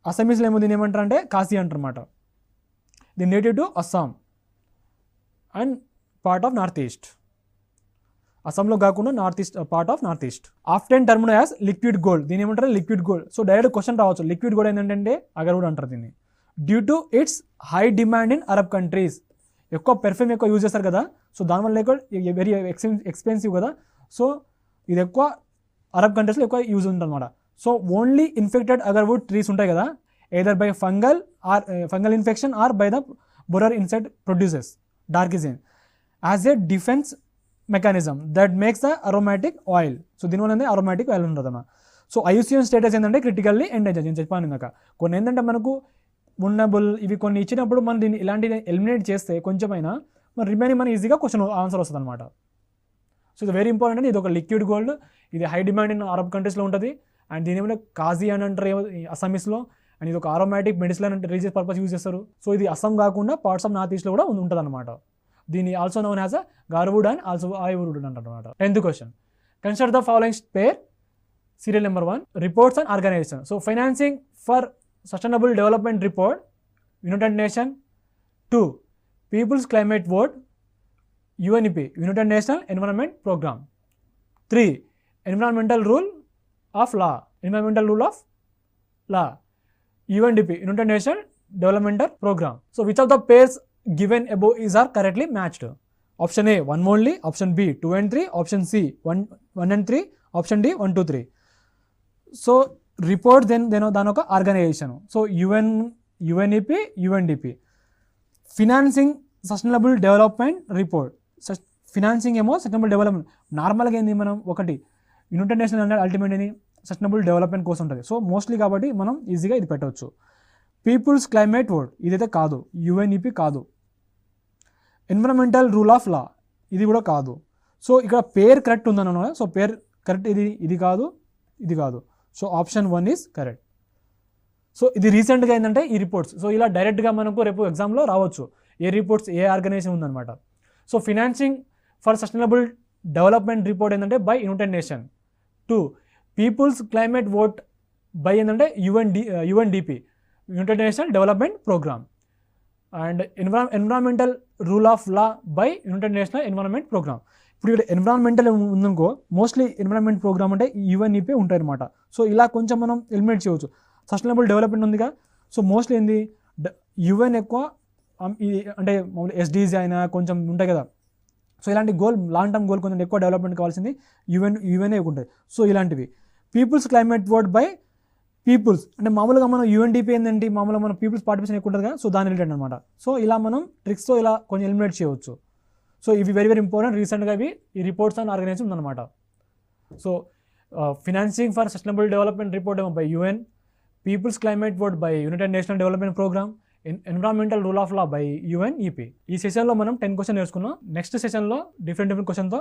అస్సామీస్లో ఏమో దీన్ని ఏమంటారు అంటే కాశీ అంటారన్నమాట. The native to Assam and part of north east. అస్సాంలో కాకుండా north east, part of north east. Often termed as liquid gold. దీని ఏమంటారు liquid gold. So direct question రావచ్చు, లిక్విడ్ గోల్డ్ ఏంటంటే అగర్వుడ్ అంటారు దీన్ని. Due to it's high demand in Arab countries. ఎక్కువ పెర్ఫ్యూమ్ ఎక్కువ యూజ్ చేస్తారు కదా, సో దానివల్ల వెరీ ఎక్స్పెన్సివ్ కదా. సో ఇది ఎక్కువ అరబ్ కంట్రీస్లో ఎక్కువ యూజ్ ఉంటుందన్నమాట. So only infected agarwood trees ఉంటాయి కదా, either by fungal infection or by the borer insect produces dark resin as a defense mechanism that makes the aromatic oil. So దీనివల్ల అరోమాటిక్ ఆయిల్ ఉంటుంది అన్నమాట. సో ఐయుసిఎన్ స్టేటస్ ఏంటంటే క్రిటికల్లీ ఎండేంజర్. నేను చెప్పాను ఇందాక కొన్ని ఏంటంటే మనకు vulnerable ఇవి కొన్ని ఇచ్చినప్పుడు మనం దీన్ని ఇలాంటిది ఎలిమినేట్ చేస్తే కొంచెమైనా మన రిమైనింగ్ మన ఈజీగా క్వశ్చన్ ఆన్సర్ వస్తుంది అనమాట. సో ఇది వెరీ ఇంపార్టెంట్ అండి. ఇది ఒక లిక్విడ్ గోల్డ్, ఇది హై డిమాండ్ ఇన్ అరబ్ కంట్రీస్లో ఉంటుంది. అండ్ దీని ఏమైనా కాజీ అని అంటారు అస్సామీస్లో. అండ్ ఇది ఒక అరోమాటిక్ మెడిసిన్ అంటే రిలీజియస్ పర్పస్ యూజ్ చేస్తారు. సో ఇది అస్సాం కాకుండా పార్ట్స్ ఆఫ్ నార్త్ ఈస్ట్లో కూడా ఉంటుంది అనమాట. దీన్ని also known as agarwood and also ఐవుడ్ అంటారు అనమాట. 10th question. Consider the following pair. Serial number 1 reports and organization. So financing for sustainable development report, united nation. 2 peoples climate vote, UNEP united national environment programme. 3 environmental rule of law, UNDP, United Nations Development Program. So which of the pairs given above is are correctly matched? Option A 1 only, option B 2 and 3, option C 1 and 3, option D 1 2 3. So report then దాని ఒక organisation. So UNEP, UNDP. Financing sustainable development report. Financing ఏమో సస్టైనబుల్ డెవలప్మెంట్. నార్మల్గా ఏంది మనం ఒకటి యునైటెడ్ నేషనల్ అంటే అల్టిమేట్ అని సస్టైనబుల్ డెవలప్మెంట్ కోసం ఉంటుంది. సో మోస్ట్లీ కాబట్టి మనం ఈజీగా ఇది పెట్టవచ్చు. పీపుల్స్ క్లైమేట్ వర్డ్ ఇదైతే కాదు, UNEP కాదు. ఎన్విరాన్మెంటల్ రూల్ ఆఫ్ లా ఇది కూడా కాదు. సో ఇక్కడ పేర్ కరెక్ట్ ఉందన్న, సో పేర్ కరెక్ట్, ఇది కాదు, ఇది కాదు. So option 1 is correct. So ఇది రీసెంట్గా ఏంటంటే ఈ రిపోర్ట్స్, సో ఇలా డైరెక్ట్గా మనకు రేపు ఎగ్జామ్లో రావచ్చు ఏ రిపోర్ట్స్ ఏ ఆర్గనైజేషన్ ఉందన్నమాట. So financing for sustainable development report ఏంటంటే by united nation. 2 peoples climate vote by ఏంటంటే UNDP, united national development programme. And environmental rule of law by united national environment programme. ఇప్పుడు ఇక్కడ ఎన్విరాన్మెంటల్ ఉందనుకో, మోస్ట్లీ ఎన్విరాన్మెంట్ ప్రోగ్రామ్ అంటే UNEP ఉంటాయి అనమాట. సో ఇలా కొంచెం మనం ఎలిమినేట్ చేయవచ్చు. సస్టైనబుల్ డెవలప్మెంట్ ఉందిగా, సో మోస్ట్లీ ఏంది UN ఎక్కువ, అంటే మామూలు SDG అయినా కొంచెం ఉంటాయి కదా. సో ఇలాంటి గోల్, లాంగ్ టర్మ్ గోల్ కొంచెం ఎక్కువ డెవలప్మెంట్ కావాల్సింది UN ఉంటుంది. సో ఇలాంటివి. People's climate word by people's అంటే మామూలుగా మనం UNDP ఏంటంటే మామూలుగా మనం పీపుల్స్ పార్టిసిపేషన్ ఎక్కువ ఉంటుంది కదా, సో దాని రిలేటెడ్ అనమాట. సో ఇలా మనం ట్రిక్స్తో ఇలా కొంచెం ఎలిమినేట్ చేయవచ్చు. సో ఇవి వెరీ ఇంపార్టెంట్. రీసెంట్గా ఈ రిపోర్ట్స్ అండ్ ఆర్గనైజేషన్ ఉందన్నమాట. So financing for sustainable development report ఏమో by UN, peoples climate word by united national development programme, environmental rule of law by UNEP. ఈ సెషన్లో మనం 10 క్వశ్చన్ నేర్చుకున్నాం. నెక్స్ట్ సెషన్లో డిఫరెంట్ క్వశ్చన్తో